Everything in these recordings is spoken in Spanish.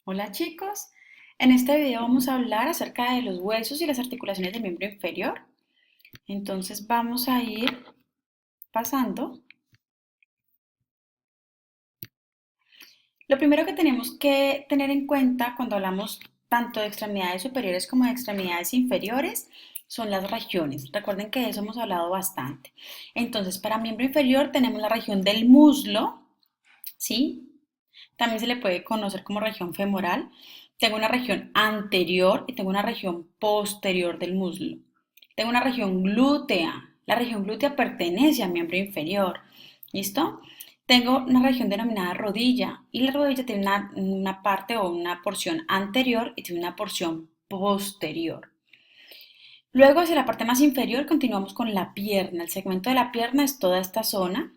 Hola chicos, en este video vamos a hablar acerca de los huesos y las articulaciones del miembro inferior. Entonces vamos a ir pasando. Lo primero que tenemos que tener en cuenta cuando hablamos tanto de extremidades superiores como de extremidades inferiores son las regiones. Recuerden que de eso hemos hablado bastante. Entonces, para miembro inferior tenemos la región del muslo, ¿sí? También se le puede conocer como región femoral. Tengo una región anterior y tengo una región posterior del muslo. Tengo una región glútea. La región glútea pertenece al miembro inferior. ¿Listo? Tengo una región denominada rodilla y la rodilla tiene una parte o una porción anterior y tiene una porción posterior. Luego hacia la parte más inferior continuamos con la pierna. El segmento de la pierna es toda esta zona,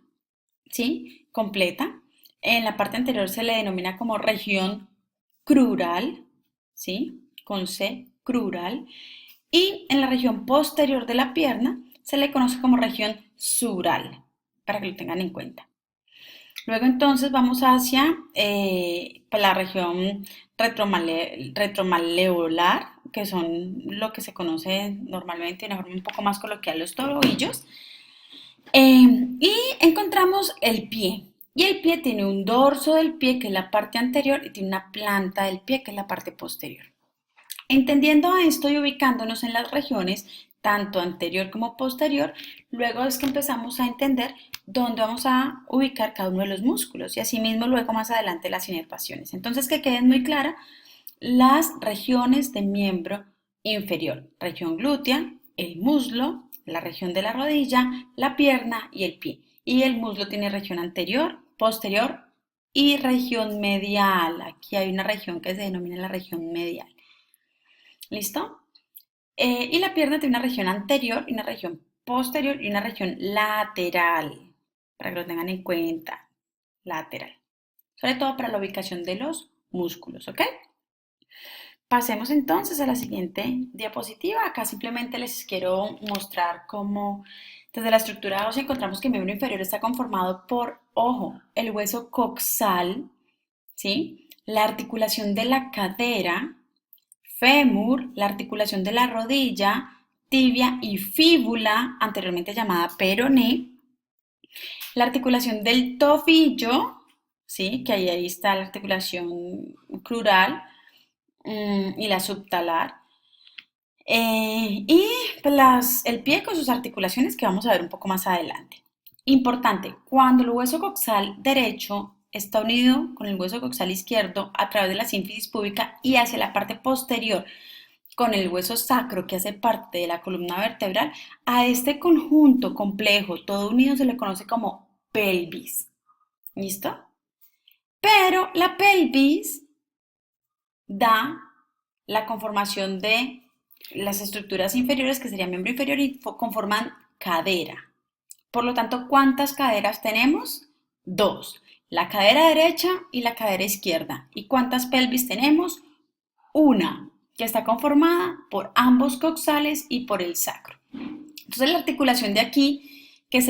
¿sí? Completa. En la parte anterior se le denomina como región crural, ¿sí? Con C, crural. Y en la región posterior de la pierna se le conoce como región sural, para que lo tengan en cuenta. Luego entonces vamos hacia la región retromaleolar, que son lo que se conoce normalmente de una forma un poco más coloquial los tobillos. Y encontramos el pie. Y el pie tiene un dorso del pie, que es la parte anterior, y tiene una planta del pie, que es la parte posterior. Entendiendo esto y ubicándonos en las regiones, tanto anterior como posterior, luego es que empezamos a entender dónde vamos a ubicar cada uno de los músculos y asimismo luego más adelante las inervaciones. Entonces, que queden muy claras las regiones de miembro inferior: región glútea, el muslo, la región de la rodilla, la pierna y el pie. Y el muslo tiene región anterior, posterior y región medial. Aquí hay una región que se denomina la región medial. ¿Listo? Y la pierna tiene una región anterior y una región posterior y una región lateral, para que lo tengan en cuenta, lateral. Sobre todo para la ubicación de los músculos, ¿ok? Pasemos entonces a la siguiente diapositiva. Acá simplemente les quiero mostrar cómo desde la estructura ósea encontramos que el miembro inferior está conformado por, ojo, el hueso coxal, ¿sí? La articulación de la cadera, fémur, la articulación de la rodilla, tibia y fíbula, anteriormente llamada peroné, la articulación del tobillo, ¿sí? Que ahí está la articulación crural, y la subtalar. Y el pie con sus articulaciones que vamos a ver un poco más adelante. Importante, cuando el hueso coxal derecho está unido con el hueso coxal izquierdo a través de la sínfisis púbica y hacia la parte posterior con el hueso sacro que hace parte de la columna vertebral, a este conjunto complejo, todo unido, se le conoce como pelvis. ¿Listo? Pero la pelvis da la conformación de las estructuras inferiores, que sería miembro inferior, y conforman cadera. Por lo tanto, ¿cuántas caderas tenemos? Dos. La cadera derecha y la cadera izquierda. ¿Y cuántas pelvis tenemos? Una, que está conformada por ambos coxales y por el sacro. Entonces, la articulación de aquí que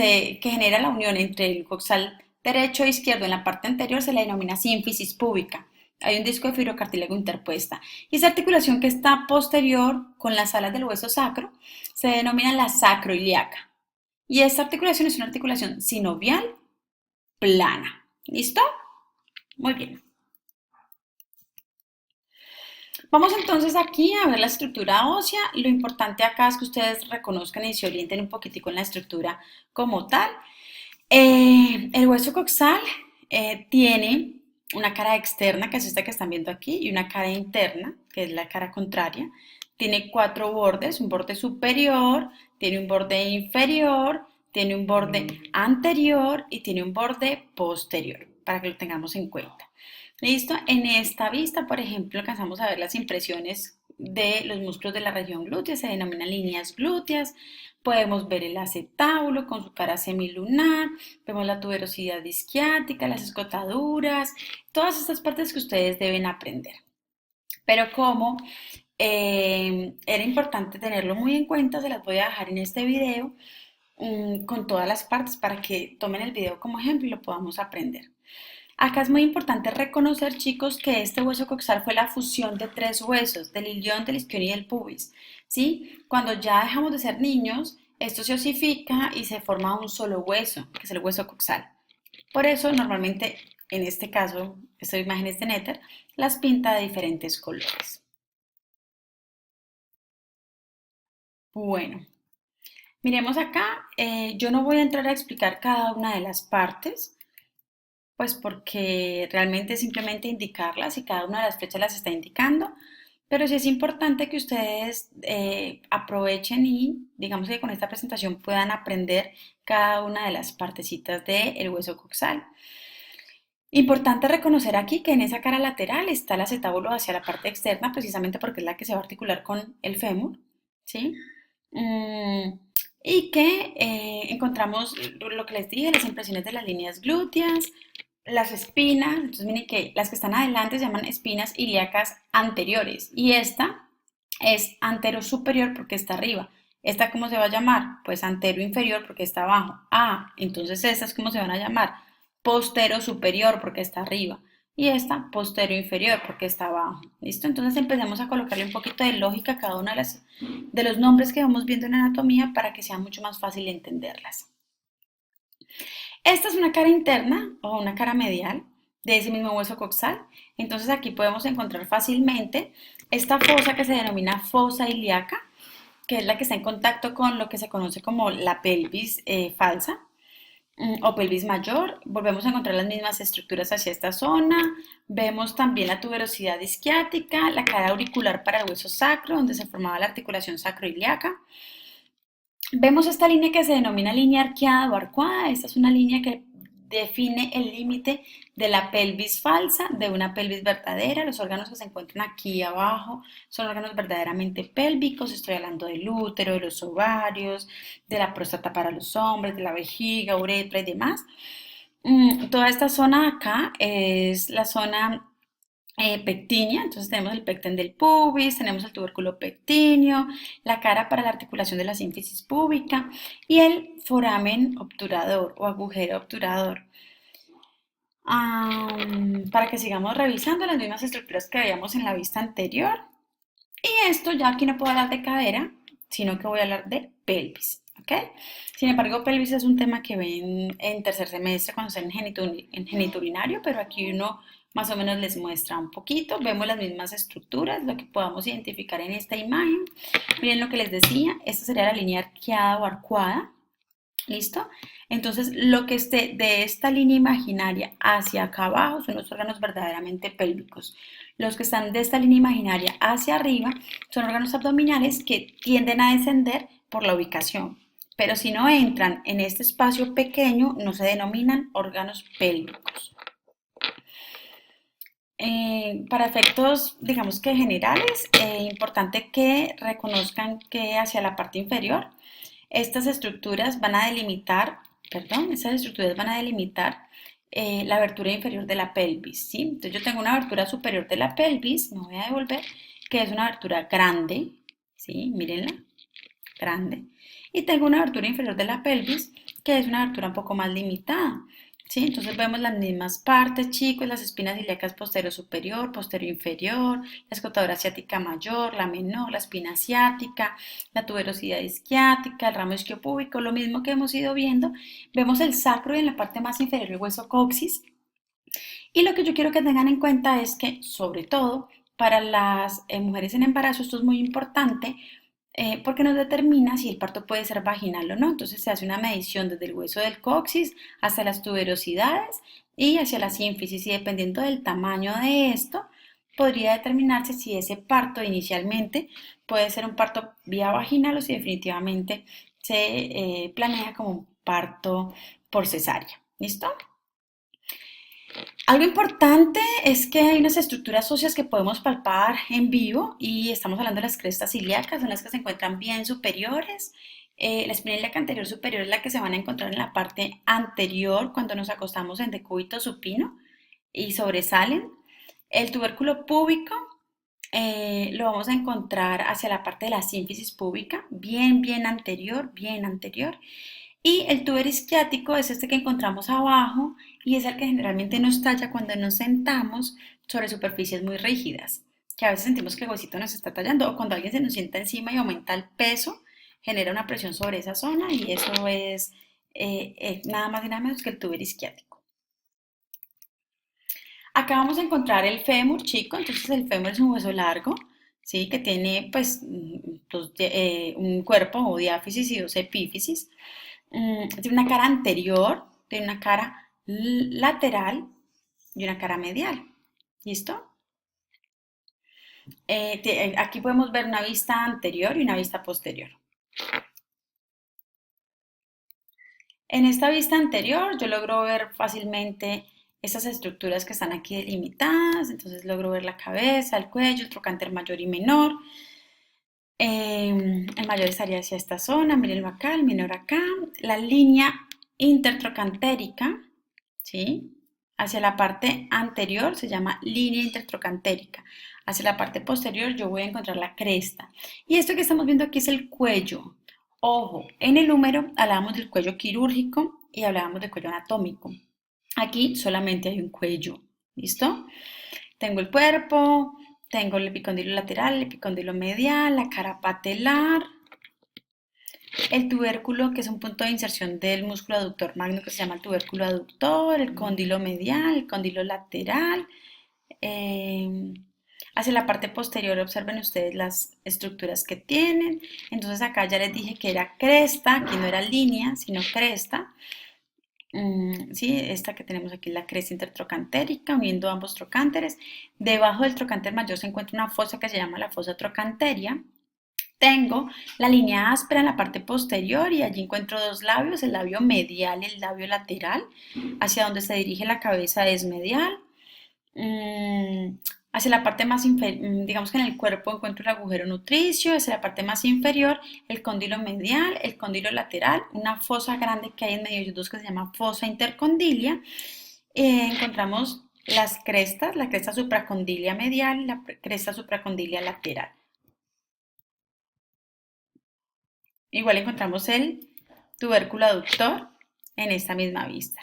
genera la unión entre el coxal derecho e izquierdo en la parte anterior se le denomina sínfisis púbica. Hay un disco de fibrocartílago interpuesta. Y esa articulación que está posterior con las alas del hueso sacro se denomina la sacroiliaca. Y esta articulación es una articulación sinovial plana. ¿Listo? Muy bien. Vamos entonces aquí a ver la estructura ósea. Lo importante acá es que ustedes reconozcan y se orienten un poquitico en la estructura como tal. El hueso coxal tiene una cara externa, que es esta que están viendo aquí, y una cara interna, que es la cara contraria. Tiene cuatro bordes: un borde superior, tiene un borde inferior, tiene un borde anterior y tiene un borde posterior, para que lo tengamos en cuenta. ¿Listo? En esta vista, por ejemplo, alcanzamos a ver las impresiones de los músculos de la región glútea, se denominan líneas glúteas. Podemos ver el acetábulo con su cara semilunar, vemos la tuberosidad isquiática, las escotaduras, todas estas partes que ustedes deben aprender. Pero como era importante tenerlo muy en cuenta, se las voy a dejar en este video con todas las partes para que tomen el video como ejemplo y lo podamos aprender. Acá es muy importante reconocer, chicos, que este hueso coxal fue la fusión de tres huesos, del ilión, del isquion y del pubis, ¿sí? Cuando ya dejamos de ser niños, esto se osifica y se forma un solo hueso, que es el hueso coxal. Por eso, normalmente, en este caso, esta imagen es de Netter, las pinta de diferentes colores. Bueno, miremos acá, yo no voy a entrar a explicar cada una de las partes, pues porque realmente es simplemente indicarlas y cada una de las flechas las está indicando, pero sí es importante que ustedes aprovechen y digamos que con esta presentación puedan aprender cada una de las partecitas del hueso coxal. Importante reconocer aquí que en esa cara lateral está el acetábulo hacia la parte externa, precisamente porque es la que se va a articular con el fémur, ¿sí? Mm, y que encontramos lo que les dije, las impresiones de las líneas glúteas, las espinas, entonces miren que las que están adelante se llaman espinas ilíacas anteriores y esta es antero superior porque está arriba. ¿Esta cómo se va a llamar? Pues antero inferior porque está abajo. Ah, entonces estas cómo se van a llamar? Postero superior porque está arriba. Y esta postero inferior porque está abajo. ¿Listo? Entonces empecemos a colocarle un poquito de lógica a cada uno de los nombres que vamos viendo en anatomía para que sea mucho más fácil entenderlas. Esta es una cara interna o una cara medial de ese mismo hueso coxal. Entonces aquí podemos encontrar fácilmente esta fosa que se denomina fosa ilíaca, que es la que está en contacto con lo que se conoce como la pelvis falsa o pelvis mayor. Volvemos a encontrar las mismas estructuras hacia esta zona. Vemos también la tuberosidad isquiática, la cara auricular para el hueso sacro, donde se formaba la articulación sacroiliaca. Vemos esta línea que se denomina línea arqueada o arcuada. Esta es una línea que define el límite de la pelvis falsa de una pelvis verdadera. Los órganos que se encuentran aquí abajo son órganos verdaderamente pélvicos. Estoy hablando del útero, de los ovarios, de la próstata para los hombres, de la vejiga, uretra y demás. Toda esta zona acá es la zona pectínea, entonces tenemos el pecten del pubis, tenemos el tubérculo pectíneo, la cara para la articulación de la sínfisis púbica y el foramen obturador o agujero obturador. Para que sigamos revisando las mismas estructuras que veíamos en la vista anterior. Y esto ya aquí no puedo hablar de cadera, sino que voy a hablar de pelvis. ¿Ok? Sin embargo, pelvis es un tema que ven en tercer semestre cuando están en geniturinario, pero aquí uno más o menos les muestra un poquito. Vemos las mismas estructuras, lo que podamos identificar en esta imagen. Miren lo que les decía, esta sería la línea arqueada o arcuada. ¿Listo? Entonces, lo que esté de esta línea imaginaria hacia acá abajo son los órganos verdaderamente pélvicos. Los que están de esta línea imaginaria hacia arriba son órganos abdominales que tienden a descender por la ubicación. Pero si no entran en este espacio pequeño, no se denominan órganos pélvicos. Para efectos, digamos que generales, importante que reconozcan que hacia la parte inferior estas estructuras van a delimitar, estas estructuras van a delimitar la abertura inferior de la pelvis, ¿sí? Entonces yo tengo una abertura superior de la pelvis, me voy a devolver, que es una abertura grande, ¿sí? Mírenla, grande. Y tengo una abertura inferior de la pelvis, que es una abertura un poco más limitada. ¿Sí? Entonces vemos las mismas partes, chicos, las espinas ilíacas posterior superior, posterior inferior, la escotadura ciática mayor, la menor, la espina ciática, la tuberosidad isquiática, el ramo isquiopúbico, lo mismo que hemos ido viendo. Vemos el sacro y en la parte más inferior el hueso coxis. Y lo que yo quiero que tengan en cuenta es que, sobre todo, para las mujeres en embarazo, esto es muy importante porque nos determina si el parto puede ser vaginal o no. Entonces se hace una medición desde el hueso del coxis hasta las tuberosidades y hacia la sínfisis y dependiendo del tamaño de esto, podría determinarse si ese parto inicialmente puede ser un parto vía vaginal o si definitivamente se planea como un parto por cesárea. ¿Listo? Algo importante es que hay unas estructuras óseas que podemos palpar en vivo y estamos hablando de las crestas ilíacas, son las que se encuentran bien superiores. La espina ilíaca anterior superior es la que se van a encontrar en la parte anterior cuando nos acostamos en decúbito supino y sobresalen. El tubérculo púbico lo vamos a encontrar hacia la parte de la sínfisis púbica, bien anterior, bien anterior. Y el tuber isquiático es este que encontramos abajo y es el que generalmente nos talla cuando nos sentamos sobre superficies muy rígidas, que a veces sentimos que el huesito nos está tallando o cuando alguien se nos sienta encima y aumenta el peso, genera una presión sobre esa zona y eso es nada más y nada menos que el tuber isquiático. Acá vamos a encontrar el fémur chico, entonces el fémur es un hueso largo, ¿sí? Que tiene pues un cuerpo o diáfisis y dos epífisis. Tiene una cara anterior, tiene una cara lateral y una cara medial. ¿Listo? Aquí podemos ver una vista anterior y una vista posterior. En esta vista anterior yo logro ver fácilmente estas estructuras que están aquí delimitadas, entonces logro ver la cabeza, el cuello, el trocánter mayor y menor. El mayor estaría hacia esta zona, mírenlo acá, el menor acá. La línea intertrocantérica, ¿sí? Hacia la parte anterior se llama línea intertrocantérica. Hacia la parte posterior yo voy a encontrar la cresta. Y esto que estamos viendo aquí es el cuello. Ojo, en el húmero hablábamos del cuello quirúrgico y hablábamos del cuello anatómico. Aquí solamente hay un cuello, ¿listo? Tengo el cuerpo, tengo el epicóndilo lateral, el epicóndilo medial, la cara patelar, el tubérculo, que es un punto de inserción del músculo aductor magno que se llama el tubérculo aductor, el cóndilo medial, el cóndilo lateral. eh, Hacia la parte posterior observen ustedes las estructuras que tienen. Entonces acá ya les dije que era cresta, aquí no era línea, sino cresta. Sí, esta que tenemos aquí, la cresta intertrocantérica, uniendo ambos trocánteres. Debajo del trocánter mayor se encuentra una fosa que se llama la fosa trocanteria. Tengo la línea áspera en la parte posterior y allí encuentro dos labios, el labio medial y el labio lateral. Hacia donde se dirige la cabeza es medial. Mm, Hacia la parte más inferior, digamos que en el cuerpo encuentro el agujero nutricio, hacia la parte más inferior el cóndilo medial, el cóndilo lateral, una fosa grande que hay en medio de ellos dos que se llama fosa intercondilia. Encontramos las crestas, la cresta supracondilia medial y la cresta supracondilia lateral. Igual encontramos el tubérculo aductor en esta misma vista.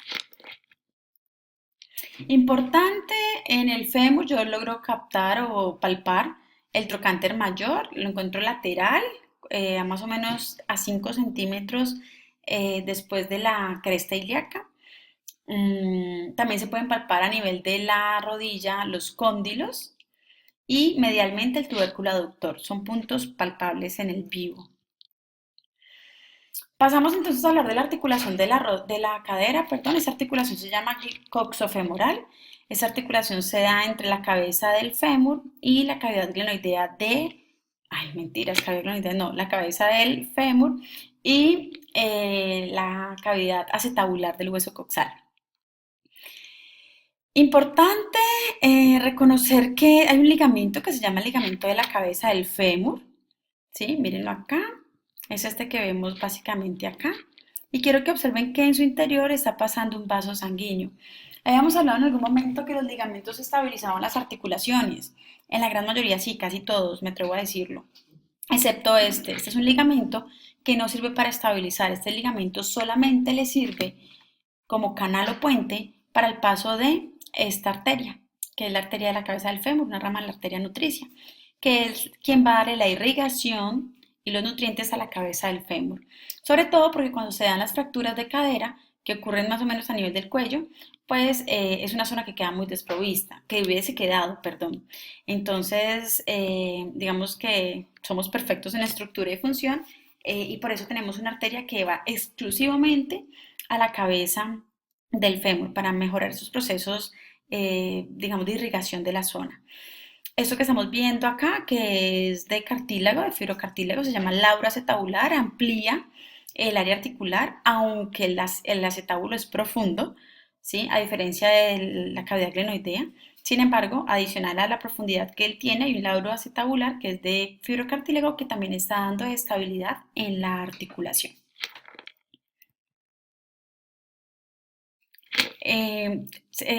Importante, en el fémur yo logro captar o palpar el trocánter mayor, lo encuentro lateral, a más o menos a 5 centímetros después de la cresta ilíaca. También se pueden palpar a nivel de la rodilla los cóndilos y medialmente el tubérculo aductor. Son puntos palpables en el vivo. Pasamos entonces a hablar de la articulación de la cadera, perdón, esa articulación se llama coxofemoral. Esa articulación se da entre la cabeza del fémur y la cavidad glenoidea ay, mentiras, cavidad glenoidea no, la cabeza del fémur y la cavidad acetabular del hueso coxal. Importante reconocer que hay un ligamento que se llama el ligamento de la cabeza del fémur, ¿sí? Mírenlo acá, es este que vemos básicamente acá. Y quiero que observen que en su interior está pasando un vaso sanguíneo. Habíamos hablado en algún momento que los ligamentos estabilizaban las articulaciones. En la gran mayoría sí, casi todos, me atrevo a decirlo. Excepto este. Este es un ligamento que no sirve para estabilizar. Este ligamento solamente le sirve como canal o puente para el paso de esta arteria, que es la arteria de la cabeza del fémur, una rama de la arteria nutricia, que es quien va a darle la irrigación y los nutrientes a la cabeza del fémur. Sobre todo porque cuando se dan las fracturas de cadera, que ocurren más o menos a nivel del cuello, pues es una zona que queda muy desprovista, que hubiese quedado, perdón. Entonces, digamos que somos perfectos en estructura y función y por eso tenemos una arteria que va exclusivamente a la cabeza del fémur para mejorar sus procesos, digamos, de irrigación de la zona. Esto que estamos viendo acá, que es de cartílago, de fibrocartílago, se llama labro acetabular, amplía el área articular, aunque el acetábulo es profundo, ¿sí? A diferencia de la cavidad glenoidea. Sin embargo, adicional a la profundidad que él tiene, hay un labro acetabular que es de fibrocartílago que también está dando estabilidad en la articulación.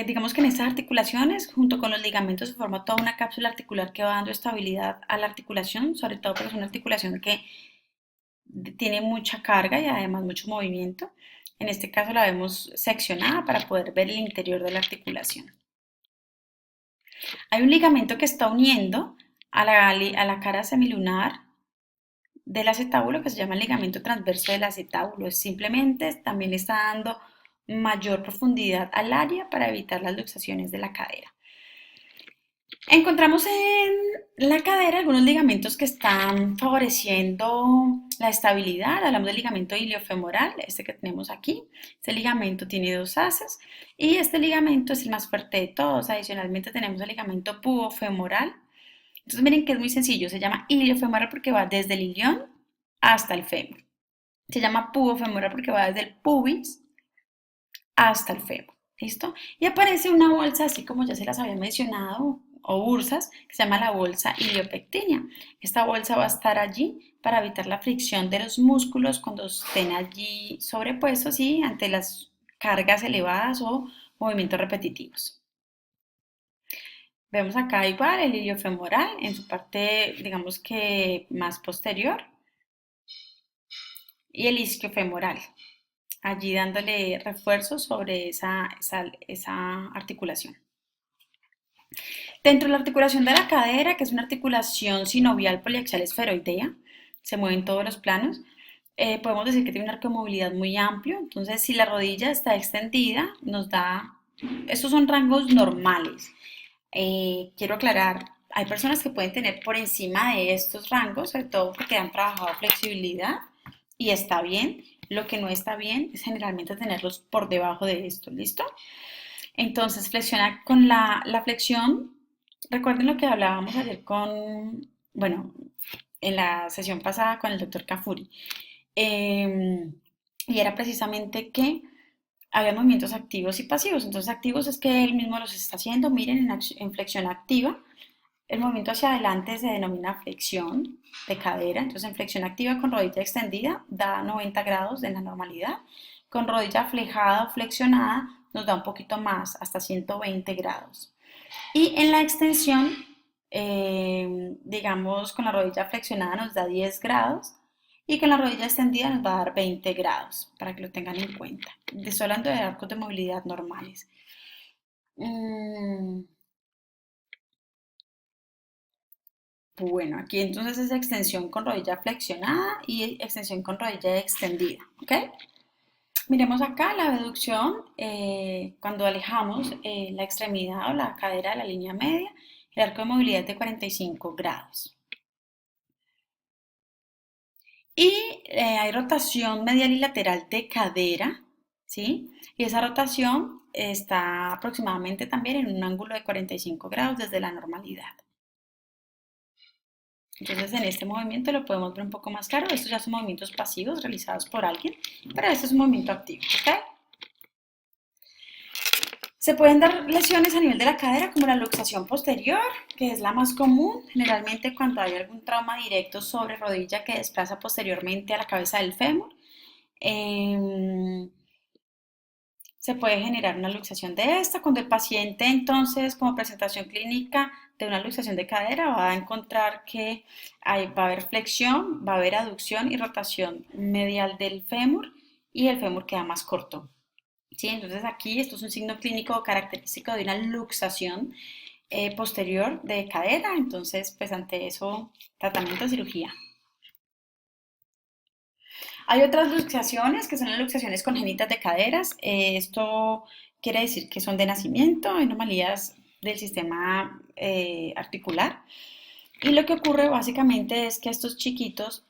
Digamos que en estas articulaciones, junto con los ligamentos, se forma toda una cápsula articular que va dando estabilidad a la articulación, sobre todo porque es una articulación que tiene mucha carga y además mucho movimiento. En este caso la vemos seccionada para poder ver el interior de la articulación. Hay un ligamento que está uniendo a la cara semilunar del acetábulo que se llama el ligamento transverso del acetábulo. Simplemente también le está dando mayor profundidad al área para evitar las luxaciones de la cadera. Encontramos en la cadera algunos ligamentos que están favoreciendo la estabilidad. Hablamos del ligamento iliofemoral, este que tenemos aquí. Este ligamento tiene dos haces y este ligamento es el más fuerte de todos. Adicionalmente tenemos el ligamento pubofemoral. Entonces miren que es muy sencillo, se llama iliofemoral porque va desde el ilión hasta el fémur. Se llama pubofemoral porque va desde el pubis hasta el fémur. ¿Listo? Y aparece una bolsa, así como ya se las había mencionado, o bursas, que se llama la bolsa iliopectínea. Esta bolsa va a estar allí para evitar la fricción de los músculos cuando estén allí sobrepuestos y ante las cargas elevadas o movimientos repetitivos. Vemos acá igual el iliofemoral en su parte, digamos que más posterior, y el isquiofemoral, allí dándole refuerzo sobre esa articulación. Dentro de la articulación de la cadera, que es una articulación sinovial poliaxial esferoidea, se mueve en todos los planos, podemos decir que tiene un arco de movilidad muy amplio. Entonces, si la rodilla está extendida, nos da, estos son rangos normales. Quiero aclarar, hay personas que pueden tener por encima de estos rangos, sobre todo porque han trabajado flexibilidad y está bien. Lo que no está bien es generalmente tenerlos por debajo de esto, ¿listo? Entonces, flexiona con la flexión. Recuerden lo que hablábamos ayer bueno, en la sesión pasada con el doctor Cafuri. Y era precisamente que había movimientos activos y pasivos. Entonces, activos es que él mismo los está haciendo. Miren, en flexión activa, el movimiento hacia adelante se denomina flexión de cadera. Entonces, en flexión activa con rodilla extendida da 90 grados de la normalidad. Con rodilla flejada o flexionada nos da un poquito más, hasta 120 grados. Y en la extensión, digamos, con la rodilla flexionada nos da 10 grados y con la rodilla extendida nos va a dar 20 grados, para que lo tengan en cuenta. Estoy hablando de arcos de movilidad normales. Mm, bueno, aquí entonces es extensión con rodilla flexionada y extensión con rodilla extendida, ¿ok? Miremos acá la abducción, cuando alejamos la extremidad o la cadera de la línea media, el arco de movilidad es de 45 grados. Y hay rotación medial y lateral de cadera, ¿sí? Y esa rotación está aproximadamente también en un ángulo de 45 grados desde la normalidad. Entonces en este movimiento lo podemos ver un poco más claro. Estos ya son movimientos pasivos realizados por alguien, pero este es un movimiento activo, ¿ok? Se pueden dar lesiones a nivel de la cadera como la luxación posterior, que es la más común, generalmente cuando hay algún trauma directo sobre rodilla que desplaza posteriormente a la cabeza del fémur. Em, Se puede generar una luxación de esta, cuando el paciente entonces como presentación clínica de una luxación de cadera va a encontrar que va a haber flexión, va a haber aducción y rotación medial del fémur y el fémur queda más corto. ¿Sí? Entonces aquí esto es un signo clínico característico de una luxación posterior de cadera, entonces pues ante eso tratamiento de cirugía. Hay otras luxaciones que son las luxaciones congénitas de caderas. Esto quiere decir que son de nacimiento, hay anomalías del sistema articular. Y lo que ocurre básicamente es que a estos chiquitos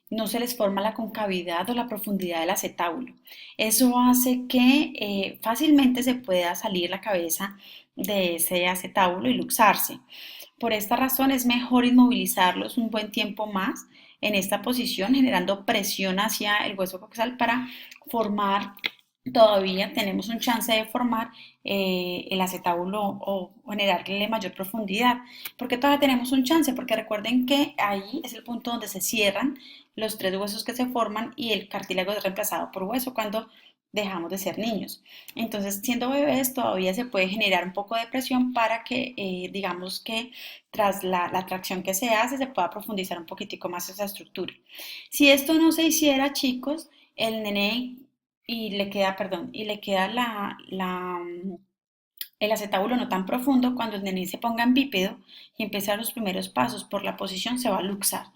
no se les forma la concavidad o la profundidad del acetábulo. Eso hace que fácilmente se pueda salir la cabeza de ese acetábulo y luxarse. Por esta razón es mejor inmovilizarlos un buen tiempo más en esta posición, generando presión hacia el hueso coxal para formar, todavía tenemos un chance de formar el acetábulo o generarle mayor profundidad. ¿Por qué todavía tenemos un chance? Porque recuerden que ahí es el punto donde se cierran los tres huesos que se forman y el cartílago es reemplazado por hueso cuando dejamos de ser niños. Entonces, siendo bebés, todavía se puede generar un poco de presión para que, digamos que tras la tracción que se hace, se pueda profundizar un poquitico más esa estructura. Si esto no se hiciera, chicos, el nene y le queda, perdón, y le queda el acetábulo no tan profundo, cuando el nené se ponga en bípedo y empiece a dar los primeros pasos por la posición, se va a luxar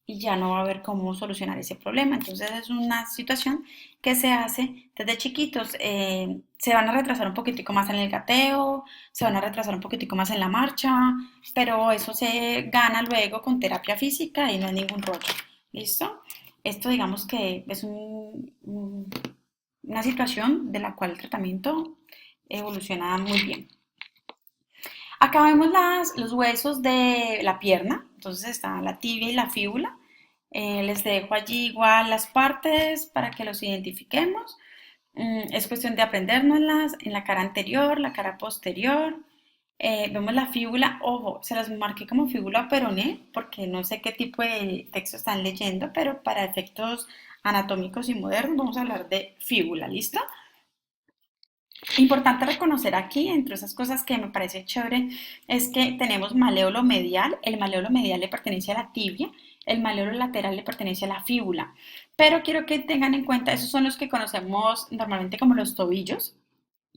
y ya no va a haber cómo solucionar ese problema. Entonces es una situación que se hace desde chiquitos. Se van a retrasar un poquitico más en el gateo, se van a retrasar un poquitico más en la marcha, pero eso se gana luego con terapia física y no hay ningún rollo. ¿Listo? Esto digamos que es una situación de la cual el tratamiento evoluciona muy bien. Acá vemos los huesos de la pierna, entonces está la tibia y la fíbula. Les dejo allí igual las partes para que los identifiquemos. Es cuestión de aprendérnoslas en la cara anterior, la cara posterior. Vemos la fíbula, ojo, se las marqué como fíbula peroné porque no sé qué tipo de texto están leyendo, pero para efectos anatómicos y modernos vamos a hablar de fíbula, ¿listo? Importante reconocer aquí, entre esas cosas que me parece chévere, es que tenemos maleolo medial. El maleolo medial le pertenece a la tibia, el maleolo lateral le pertenece a la fíbula. Pero quiero que tengan en cuenta, esos son los que conocemos normalmente como los tobillos.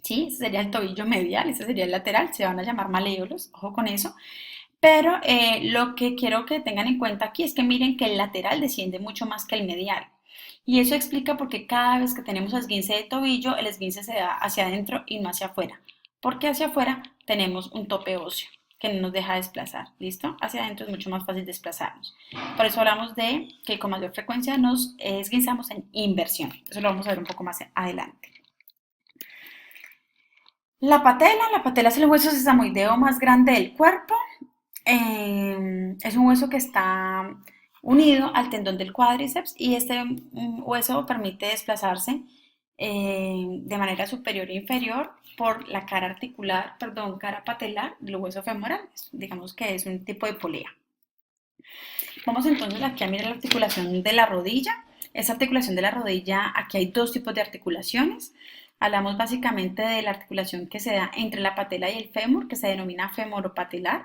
Sí, ese sería el tobillo medial, ese sería el lateral, se van a llamar maleolos, ojo con eso. Pero lo que quiero que tengan en cuenta aquí es que miren que el lateral desciende mucho más que el medial. Y eso explica por qué cada vez que tenemos esguince de tobillo, el esguince se da hacia adentro y no hacia afuera. Porque hacia afuera tenemos un tope óseo que no nos deja desplazar, ¿listo? Hacia adentro es mucho más fácil desplazarnos. Por eso hablamos de que con mayor frecuencia nos esguinzamos en inversión. Eso lo vamos a ver un poco más adelante. La patela es el hueso sesamoideo más grande del cuerpo. Es un hueso que está unido al tendón del cuádriceps y este hueso permite desplazarse de manera superior e inferior por la cara articular, perdón, cara patelar del hueso femoral. Digamos que es un tipo de polea. Vamos entonces aquí a mirar la articulación de la rodilla. Esa articulación de la rodilla, aquí hay dos tipos de articulaciones. Hablamos básicamente de la articulación que se da entre la patela y el fémur, que se denomina femoropatelar.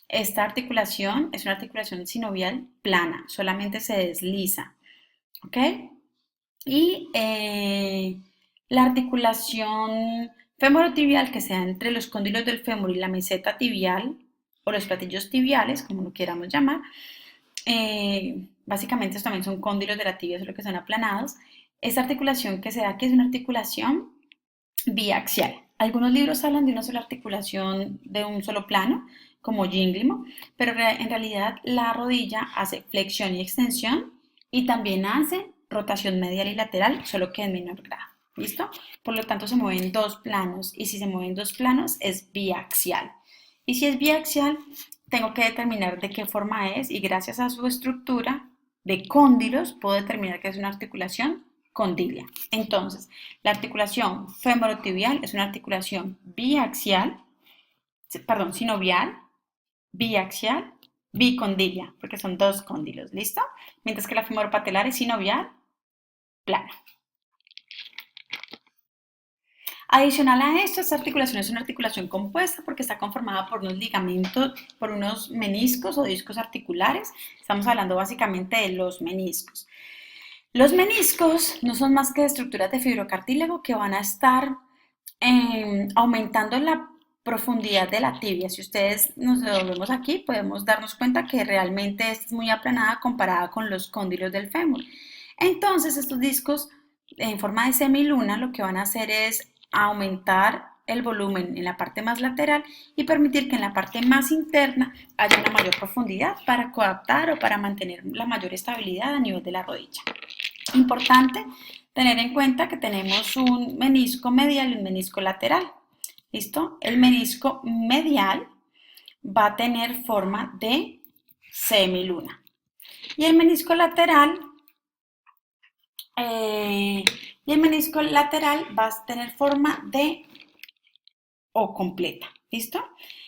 Esta articulación es una articulación sinovial plana, solamente se desliza, ¿ok? Y la articulación femorotibial que se da entre los cóndilos del fémur y la meseta tibial, o los platillos tibiales, como lo queramos llamar, básicamente estos también son cóndilos de la tibia, solo que son aplanados. Esta articulación que se da aquí es una articulación biaxial. Algunos libros hablan de una sola articulación de un solo plano, como Ginglimo, pero en realidad la rodilla hace flexión y extensión y también hace rotación medial y lateral, solo que en menor grado. ¿Listo? Por lo tanto se mueven dos planos y si se mueven dos planos es biaxial. Y si es biaxial, tengo que determinar de qué forma es y gracias a su estructura de cóndilos puedo determinar que es una articulación condilia. Entonces, la articulación femorotibial es una articulación biaxial, perdón, sinovial, biaxial, bicondilia, porque son dos cóndilos, ¿listo? Mientras que la femoropatelar es sinovial, plana. Adicional a esto, esta articulación es una articulación compuesta porque está conformada por unos ligamentos, por unos meniscos o discos articulares. Estamos hablando básicamente de los meniscos. Los meniscos no son más que estructuras de fibrocartílago que van a estar aumentando la profundidad de la tibia. Si ustedes nos devolvemos aquí, podemos darnos cuenta que realmente es muy aplanada comparada con los cóndilos del fémur. Entonces, estos discos en forma de semiluna lo que van a hacer es aumentar el volumen en la parte más lateral y permitir que en la parte más interna haya una mayor profundidad para coadaptar o para mantener la mayor estabilidad a nivel de la rodilla. Importante tener en cuenta que tenemos un menisco medial y un menisco lateral. ¿Listo? El menisco medial va a tener forma de semiluna. Y el menisco lateral, va a tener forma de O completa. ¿Listo?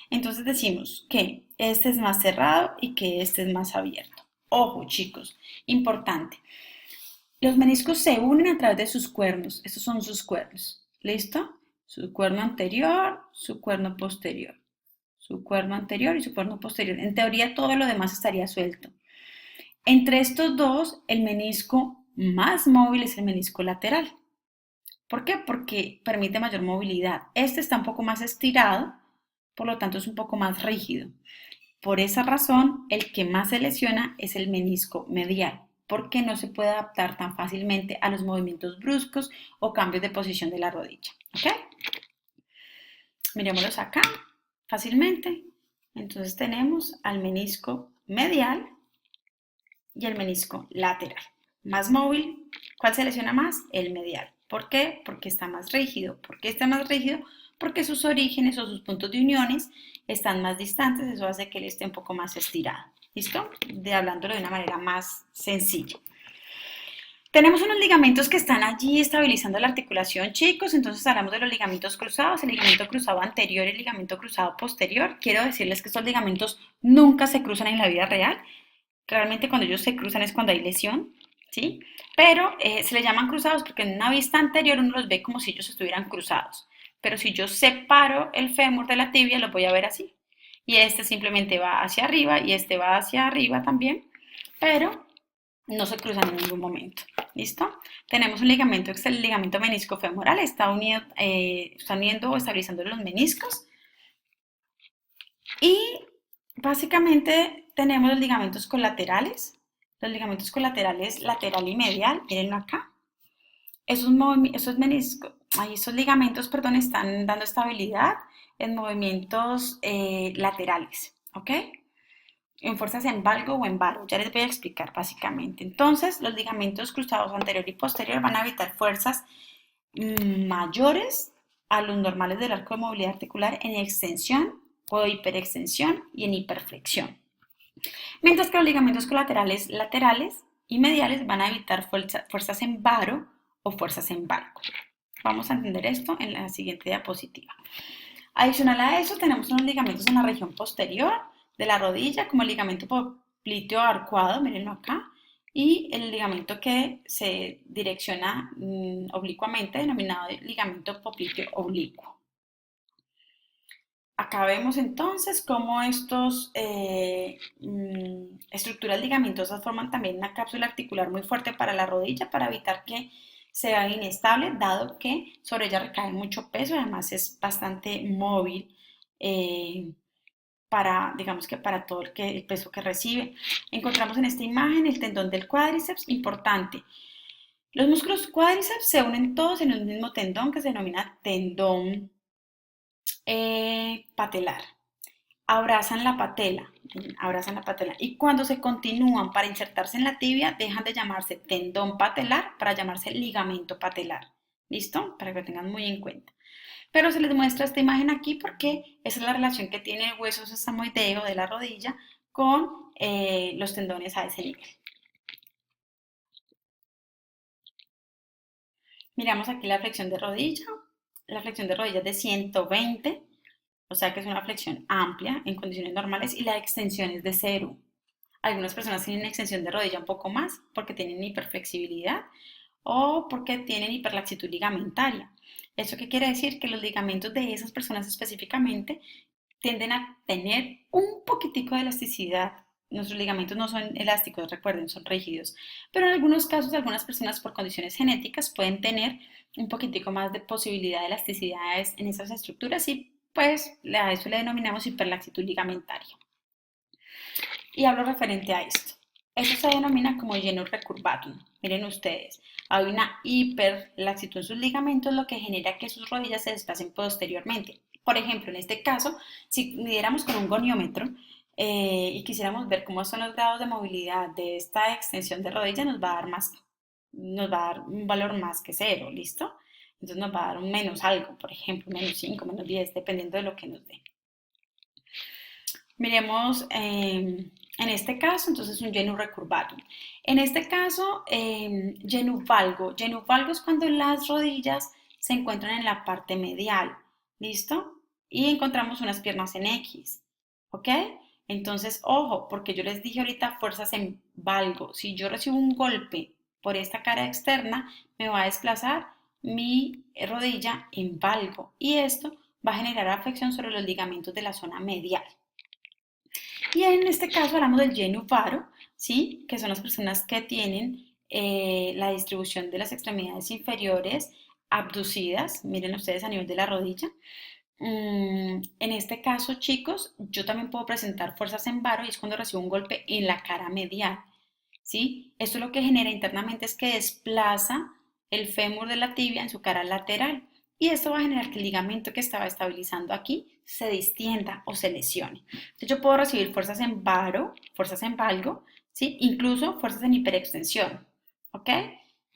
Entonces decimos que este es más cerrado y que este es más abierto. Ojo, chicos, importante. Los meniscos se unen a través de sus cuernos. Estos son sus cuernos. ¿Listo? Su cuerno anterior, su cuerno posterior. Su cuerno anterior y su cuerno posterior. En teoría todo lo demás estaría suelto. Entre estos dos, el menisco más móvil es el menisco lateral. ¿Por qué? Porque permite mayor movilidad. Este está un poco más estirado, por lo tanto es un poco más rígido. Por esa razón, el que más se lesiona es el menisco medial, porque no se puede adaptar tan fácilmente a los movimientos bruscos o cambios de posición de la rodilla. ¿Ok? Miremoslos acá fácilmente. Entonces tenemos al menisco medial y el menisco lateral. Más móvil, ¿cuál se lesiona más? El medial. ¿Por qué? Porque está más rígido. ¿Por qué está más rígido? Porque sus orígenes o sus puntos de uniones están más distantes, eso hace que él esté un poco más estirado. ¿Listo? Hablándolo de una manera más sencilla. Tenemos unos ligamentos que están allí estabilizando la articulación, chicos, entonces hablamos de los ligamentos cruzados, el ligamento cruzado anterior y el ligamento cruzado posterior. Quiero decirles que estos ligamentos nunca se cruzan en la vida real. Realmente cuando ellos se cruzan es cuando hay lesión, ¿sí? Pero se les llaman cruzados porque en una vista anterior uno los ve como si ellos estuvieran cruzados. Pero si yo separo el fémur de la tibia, lo voy a ver así. Y este simplemente va hacia arriba y este va hacia arriba también, pero no se cruzan en ningún momento. ¿Listo? Tenemos un ligamento, que es el ligamento meniscofemoral, está uniendo o estabilizando los meniscos. Y básicamente tenemos los ligamentos colaterales. Los ligamentos colaterales lateral y medial, mírenlo acá. Esos ligamentos, perdón, están dando estabilidad en movimientos laterales, ¿ok? En fuerzas en valgo o en varo. Ya les voy a explicar básicamente. Entonces, los ligamentos cruzados anterior y posterior van a evitar fuerzas mayores a los normales del arco de movilidad articular en extensión o hiperextensión y en hiperflexión. Mientras que los ligamentos colaterales laterales y mediales van a evitar fuerzas en varo o fuerzas en valgo. Vamos a entender esto en la siguiente diapositiva. Adicional a eso, tenemos unos ligamentos en la región posterior de la rodilla, como el ligamento popliteo arcuado, mírenlo acá, y el ligamento que se direcciona oblicuamente, denominado ligamento popliteo oblicuo. Acá vemos entonces cómo estos estructuras ligamentosas forman también una cápsula articular muy fuerte para la rodilla para evitar que sea inestable, dado que sobre ella recae mucho peso y además es bastante móvil digamos que para todo el peso que recibe. Encontramos en esta imagen el tendón del cuádriceps, importante. Los músculos cuádriceps se unen todos en un mismo tendón que se denomina tendón patelar. Abrazan la patela y cuando se continúan para insertarse en la tibia dejan de llamarse tendón patelar para llamarse ligamento patelar. ¿Listo? Para que lo tengan muy en cuenta. Pero se les muestra esta imagen aquí porque esa es la relación que tiene el hueso sesamoideo de la rodilla con los tendones a ese nivel. Miramos aquí la flexión de rodilla. La flexión de rodilla es de 120, o sea que es una flexión amplia en condiciones normales y la extensión es de 0. Algunas personas tienen extensión de rodilla un poco más porque tienen hiperflexibilidad o porque tienen hiperlaxitud ligamentaria. ¿Eso qué quiere decir? Que los ligamentos de esas personas específicamente tienden a tener un poquitico de elasticidad. Nuestros ligamentos no son elásticos, recuerden, son rígidos. Pero en algunos casos, algunas personas por condiciones genéticas pueden tener un poquitico más de posibilidad de elasticidades en esas estructuras y pues a eso le denominamos hiperlaxitud ligamentaria. Y hablo referente a esto. Eso se denomina como genus recurvatum. Miren ustedes, hay una hiperlaxitud en sus ligamentos, lo que genera que sus rodillas se desplacen posteriormente. Por ejemplo, en este caso, si midiéramos con un goniómetro y quisiéramos ver cómo son los grados de movilidad de esta extensión de rodilla, nos va a dar un valor más que 0, ¿listo? Entonces nos va a dar un menos algo, por ejemplo, menos 5, menos 10, dependiendo de lo que nos dé. Miremos en este caso, entonces un genus recurvatum. En este caso, genus valgo. Genus valgo es cuando las rodillas se encuentran en la parte medial, ¿listo? Y encontramos unas piernas en X, ¿ok? Entonces, ojo, porque yo les dije ahorita fuerzas en valgo. Si yo recibo un golpe por esta cara externa, me va a desplazar mi rodilla en valgo y esto va a generar afección sobre los ligamentos de la zona medial. Y en este caso hablamos del genus varo, ¿sí? Que son las personas que tienen la distribución de las extremidades inferiores abducidas, miren ustedes a nivel de la rodilla. En este caso, chicos, yo también puedo presentar fuerzas en varo y es cuando recibo un golpe en la cara medial, ¿sí? Esto lo que genera internamente es que desplaza el fémur de la tibia en su cara lateral y esto va a generar que el ligamento que estaba estabilizando aquí se distienda o se lesione. Entonces yo puedo recibir fuerzas en varo, fuerzas en valgo, ¿sí? Incluso fuerzas en hiperextensión, ¿ok?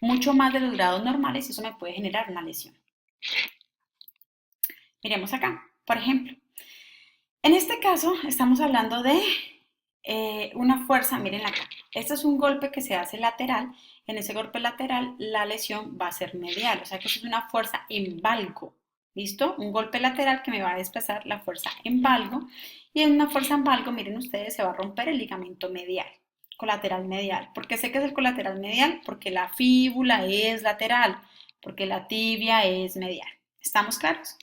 Mucho más de los grados normales y eso me puede generar una lesión. Miremos acá, por ejemplo. En este caso estamos hablando de una fuerza, miren acá, este es un golpe que se hace lateral, en ese golpe lateral la lesión va a ser medial, o sea que eso es una fuerza en valgo, ¿listo? Un golpe lateral que me va a desplazar la fuerza en valgo y en una fuerza en valgo, miren ustedes, se va a romper el ligamento medial, colateral medial. ¿Por qué sé que es el colateral medial? Porque la fíbula es lateral, porque la tibia es medial. ¿Estamos claros?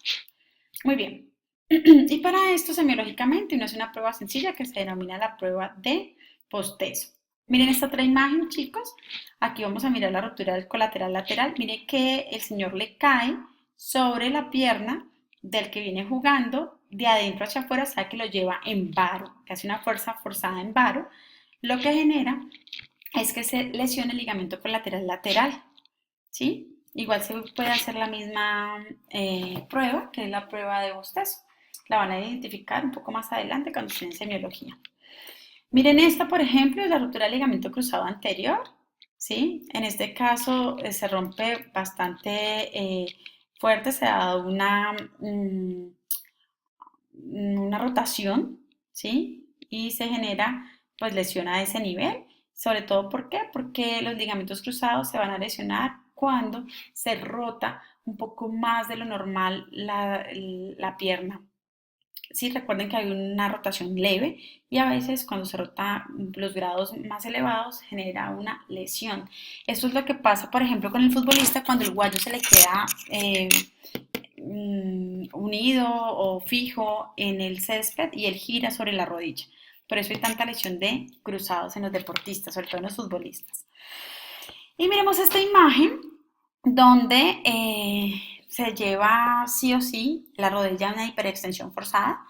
Muy bien. Y para esto, semiológicamente, uno hace una prueba sencilla que se denomina la prueba de postezo. Miren esta otra imagen, chicos. Aquí vamos a mirar la ruptura del colateral lateral. Miren que el señor le cae sobre la pierna del que viene jugando de adentro hacia afuera, o sea que lo lleva en varo, que hace una fuerza forzada en varo. Lo que genera es que se lesiona el ligamento colateral lateral, ¿sí? Igual se puede hacer la misma prueba, que es la prueba de bostezo. La van a identificar un poco más adelante cuando estén en semiología. Miren esta, por ejemplo, es la ruptura del ligamento cruzado anterior, ¿sí? En este caso se rompe bastante fuerte, se ha dado una rotación, ¿sí? Y se genera pues lesión a ese nivel. Sobre todo, ¿por qué? Porque los ligamentos cruzados se van a lesionar cuando se rota un poco más de lo normal la pierna. Sí, recuerden que hay una rotación leve y a veces cuando se rota los grados más elevados genera una lesión. Esto es lo que pasa, por ejemplo, con el futbolista cuando el guayo se le queda unido o fijo en el césped y él gira sobre la rodilla. Por eso hay tanta lesión de cruzados en los deportistas, sobre todo en los futbolistas. Y miremos esta imagen donde se lleva sí o sí la rodilla a una hiperextensión forzada,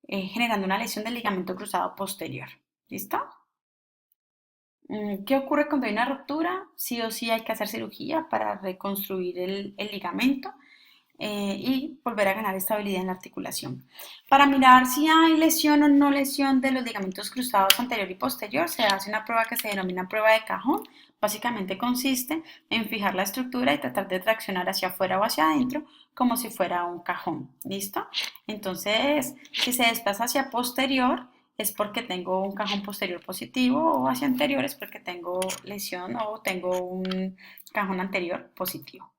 generando una lesión del ligamento cruzado posterior. ¿Listo? ¿Qué ocurre cuando hay una ruptura? Sí o sí hay que hacer cirugía para reconstruir el ligamento y volver a ganar estabilidad en la articulación. Para mirar si hay lesión o no lesión de los ligamentos cruzados anterior y posterior, se hace una prueba que se denomina prueba de cajón. Básicamente consiste en fijar la estructura y tratar de traccionar hacia afuera o hacia adentro como si fuera un cajón. ¿Listo? Entonces, si se desplaza hacia posterior, es porque tengo un cajón posterior positivo o hacia anterior es porque tengo lesión o tengo un cajón anterior positivo.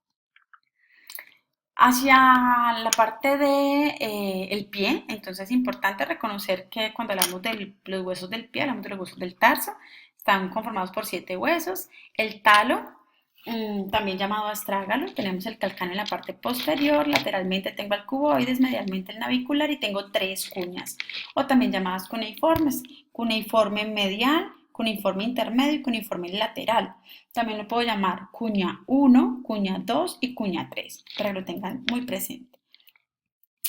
Hacia la parte de el pie, entonces es importante reconocer que cuando hablamos de los huesos del pie, hablamos de los huesos del tarso, están conformados por 7 huesos. El talo, también llamado astrágalo, tenemos el calcáneo en la parte posterior, lateralmente tengo el cuboides, medialmente el navicular y tengo 3 cuñas, o también llamadas cuneiformes, cuneiforme medial, cuneiforme intermedio y cuneiforme lateral. También lo puedo llamar cuña 1, cuña 2 y cuña 3, para que lo tengan muy presente.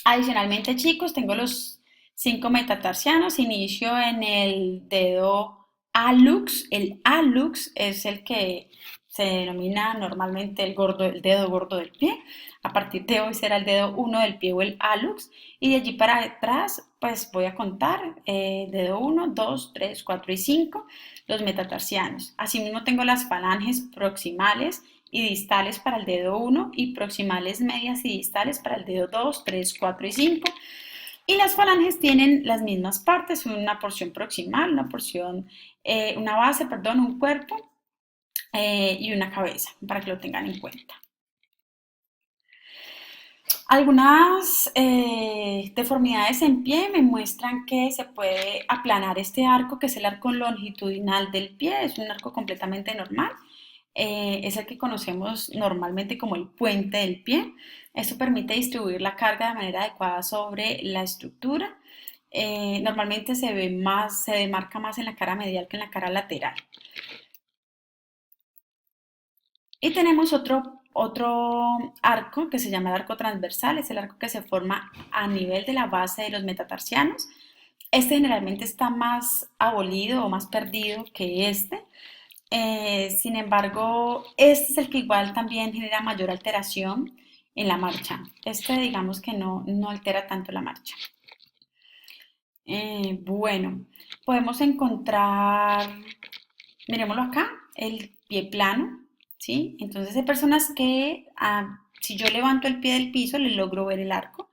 Adicionalmente, chicos, tengo los 5 metatarsianos. Inicio en el dedo alux. El alux es el que se denomina normalmente el dedo gordo del pie. A partir de hoy será el dedo 1 del pie o el alux. Y de allí para atrás, pues voy a contar dedo 1, 2, 3, 4 y 5, los metatarsianos. Asimismo tengo las falanges proximales y distales para el dedo 1 y proximales medias y distales para el dedo 2, 3, 4 y 5. Y las falanges tienen las mismas partes, una porción proximal, una base, perdón, un cuerpo y una cabeza, para que lo tengan en cuenta. Algunas deformidades en pie me muestran que se puede aplanar este arco, que es el arco longitudinal del pie, es un arco completamente normal. Es el que conocemos normalmente como el puente del pie. Esto permite distribuir la carga de manera adecuada sobre la estructura. Normalmente se demarca más en la cara medial que en la cara lateral. Y tenemos otro arco que se llama el arco transversal, es el arco que se forma a nivel de la base de los metatarsianos. Este generalmente está más abolido o más perdido que este. Sin embargo, este es el que igual también genera mayor alteración en la marcha. Este digamos que no altera tanto la marcha. Bueno, podemos encontrar, miremoslo acá, el pie plano, ¿sí? Entonces hay personas que si yo levanto el pie del piso le logro ver el arco,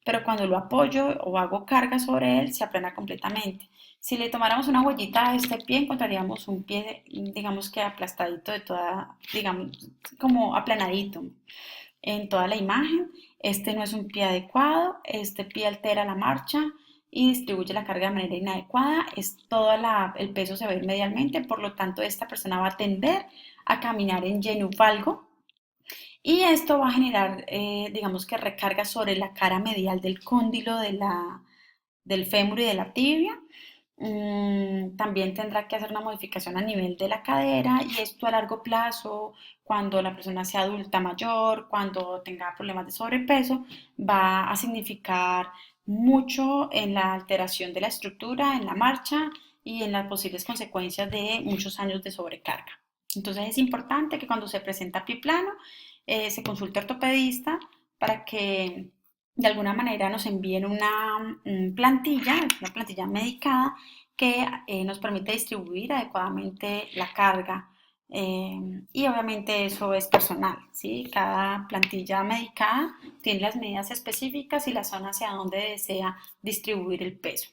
pero cuando lo apoyo o hago carga sobre él se aplana completamente. Si le tomáramos una huellita a este pie encontraríamos un pie, digamos que aplastadito de toda, digamos, como aplanadito en toda la imagen. Este no es un pie adecuado, este pie altera la marcha y distribuye la carga de manera inadecuada, el peso se va a ir medialmente, por lo tanto esta persona va a tender a caminar en valgo y esto va a generar, digamos que recarga sobre la cara medial del cóndilo del fémur y de la tibia. También tendrá que hacer una modificación a nivel de la cadera y esto a largo plazo, cuando la persona sea adulta mayor, cuando tenga problemas de sobrepeso, va a significar mucho en la alteración de la estructura, en la marcha y en las posibles consecuencias de muchos años de sobrecarga. Entonces es importante que cuando se presenta pie plano se consulte ortopedista para que de alguna manera nos envíen una plantilla medicada que nos permite distribuir adecuadamente la carga. Y obviamente eso es personal, ¿sí? Cada plantilla medicada tiene las medidas específicas y la zona hacia donde desea distribuir el peso.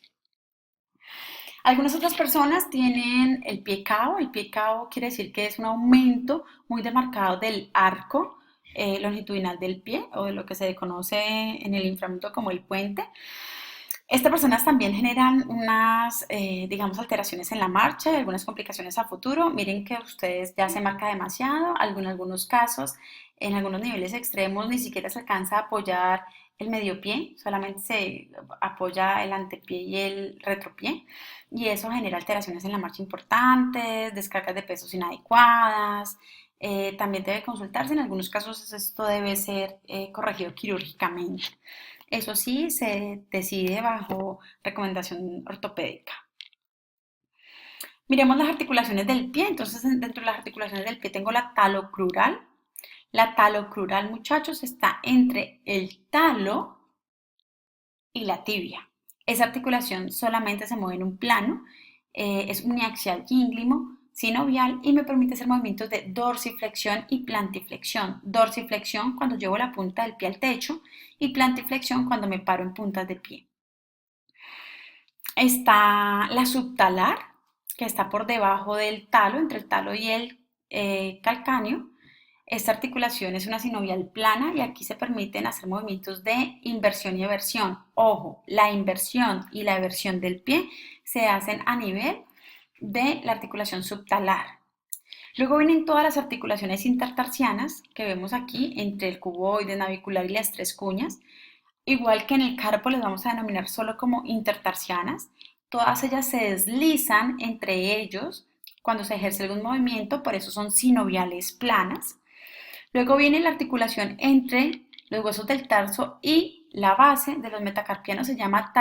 Algunas otras personas tienen el pie cao. El pie cao quiere decir que es un aumento muy demarcado del arco longitudinal del pie o de lo que se conoce en el inframundo como el puente. Estas personas también generan unas, digamos, alteraciones en la marcha y algunas complicaciones a futuro. Miren que ustedes ya se marca demasiado, en algunos casos, en algunos niveles extremos, ni siquiera se alcanza a apoyar el medio pie, solamente se apoya el antepié y el retropié, y eso genera alteraciones en la marcha importantes, descargas de pesos inadecuadas. También debe consultarse, en algunos casos esto debe ser corregido quirúrgicamente. Eso sí, se decide bajo recomendación ortopédica. Miremos las articulaciones del pie. Entonces, dentro de las articulaciones del pie tengo la talocrural. La talocrural, muchachos, está entre el talo y la tibia. Esa articulación solamente se mueve en un plano, es uniaxial gínglimo, sinovial y me permite hacer movimientos de dorsiflexión y plantiflexión. Dorsiflexión cuando llevo la punta del pie al techo y plantiflexión cuando me paro en puntas de pie. Está la subtalar, que está por debajo del talo, entre el talo y el calcáneo. Esta articulación es una sinovial plana y aquí se permiten hacer movimientos de inversión y eversión. Ojo, la inversión y la eversión del pie se hacen a nivel de la articulación subtalar. Luego vienen todas las articulaciones intertarsianas que vemos aquí entre el cuboide, navicular y las tres cuñas. Igual que en el carpo les vamos a denominar solo como intertarsianas. Todas ellas se deslizan entre ellos cuando se ejerce algún movimiento, por eso son sinoviales planas. Luego viene la articulación entre los huesos del tarso y la base de los metacarpianos, se llama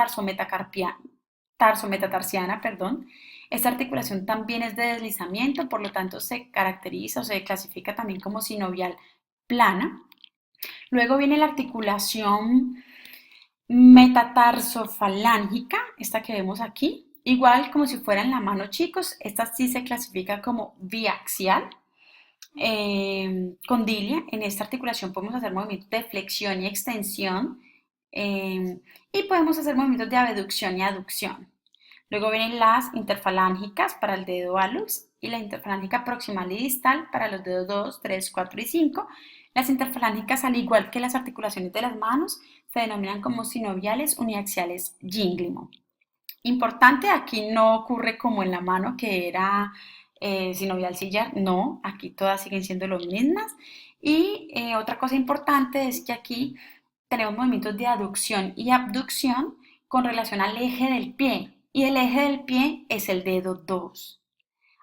tarsometatarsiana, perdón. Esta articulación también es de deslizamiento, por lo tanto se caracteriza o se clasifica también como sinovial plana. Luego viene la articulación metatarsofalángica, esta que vemos aquí. Igual como si fuera en la mano, chicos, esta sí se clasifica como biaxial. Condilia, en esta articulación podemos hacer movimientos de flexión y extensión y podemos hacer movimientos de abducción y aducción. Luego vienen las interfalángicas para el dedo hallux y la interfalángica proximal y distal para los dedos 2, 3, 4 y 5. Las interfalángicas, al igual que las articulaciones de las manos, se denominan como sinoviales uniaxiales gínglimo. Importante, aquí no ocurre como en la mano que era sinovial sillar, no, aquí todas siguen siendo las mismas. Y otra cosa importante es que aquí tenemos movimientos de aducción y abducción con relación al eje del pie, y el eje del pie es el dedo 2.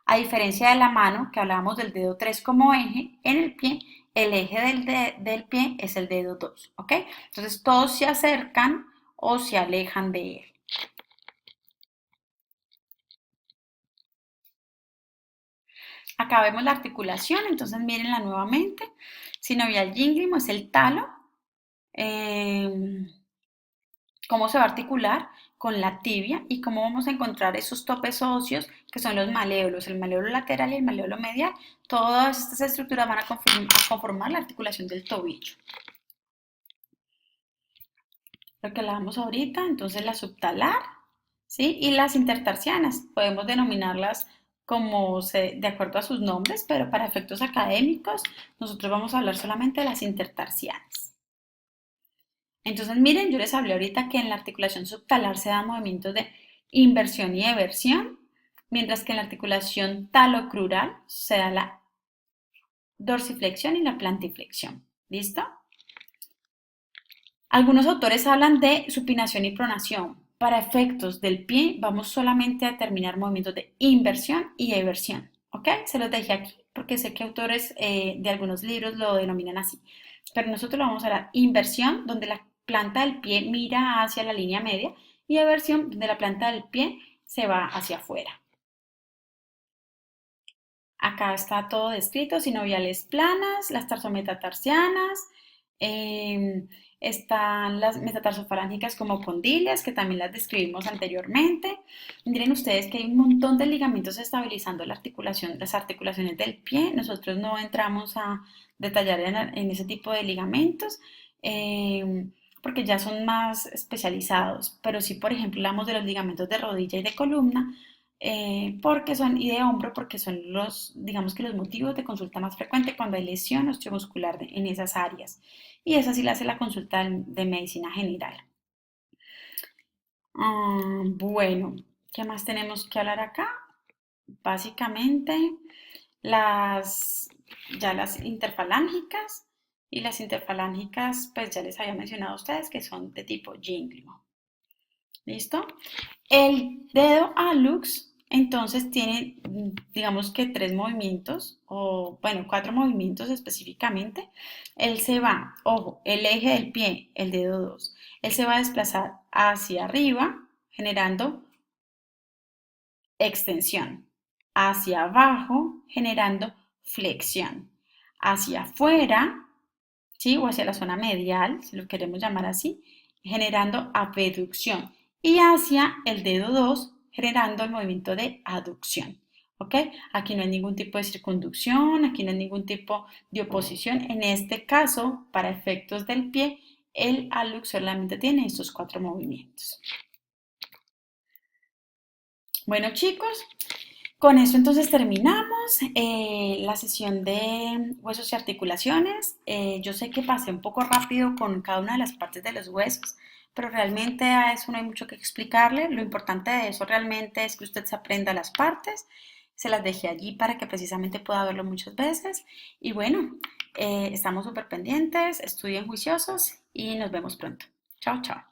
A diferencia de la mano, que hablábamos del dedo 3 como eje, en el pie el eje del pie es el dedo 2, ¿ok? Entonces todos se acercan o se alejan de él. Acá vemos la articulación, entonces mírenla nuevamente. Sinovial gínglimo es el talo. Cómo se va a articular con la tibia y cómo vamos a encontrar esos topes óseos que son los maleolos, el maleolo lateral y el maleolo medial. Todas estas estructuras van a conformar la articulación del tobillo. Lo que hablábamos ahorita, entonces la subtalar, ¿sí? Y las intertarsianas, podemos denominarlas de acuerdo a sus nombres, pero para efectos académicos nosotros vamos a hablar solamente de las intertarsianas. Entonces, miren, yo les hablé ahorita que en la articulación subtalar se dan movimientos de inversión y eversión, mientras que en la articulación talocrural se da la dorsiflexión y la plantiflexión. ¿Listo? Algunos autores hablan de supinación y pronación. Para efectos del pie, vamos solamente a determinar movimientos de inversión y eversión. ¿Ok? Se los dejé aquí porque sé que autores de algunos libros lo denominan así. Pero nosotros lo vamos a dar inversión, donde la planta del pie mira hacia la línea media, y eversión, donde la planta del pie se va hacia afuera. Acá está todo descrito, sinoviales planas, las tarsometatarsianas, están las metatarsofalángicas como condyles, que también las describimos anteriormente. Miren ustedes que hay un montón de ligamentos estabilizando la articulación, las articulaciones del pie. Nosotros no entramos a detallar en ese tipo de ligamentos. Porque ya son más especializados, pero sí, por ejemplo, hablamos de los ligamentos de rodilla y de columna, porque son, y de hombro, porque son los, digamos que los motivos de consulta más frecuente cuando hay lesión osteomuscular en esas áreas. Y esa sí la hace la consulta de medicina general. Bueno, ¿qué más tenemos que hablar acá? Básicamente, las, ya las interfalángicas, y las interfalángicas, pues ya les había mencionado a ustedes que son de tipo gínglimo. ¿Listo? El dedo hallux, entonces, tiene, digamos que tres movimientos, o bueno, cuatro movimientos específicamente. Él se va, ojo, el eje del pie, el dedo 2, él se va a desplazar hacia arriba, generando extensión, hacia abajo, generando flexión, hacia afuera, ¿sí? O hacia la zona medial, si lo queremos llamar así, generando abducción, y hacia el dedo 2, generando el movimiento de aducción. ¿Ok? Aquí no hay ningún tipo de circunducción, aquí no hay ningún tipo de oposición. En este caso, para efectos del pie, el hallux solamente tiene estos cuatro movimientos. Bueno, chicos, con eso entonces terminamos la sesión de huesos y articulaciones. Yo sé que pasé un poco rápido con cada una de las partes de los huesos, pero realmente a eso no hay mucho que explicarle. Lo importante de eso realmente es que usted se aprenda las partes. Se las dejé allí para que precisamente pueda verlo muchas veces. Y bueno, estamos súper pendientes, estudien juiciosos y nos vemos pronto. Chao, chao.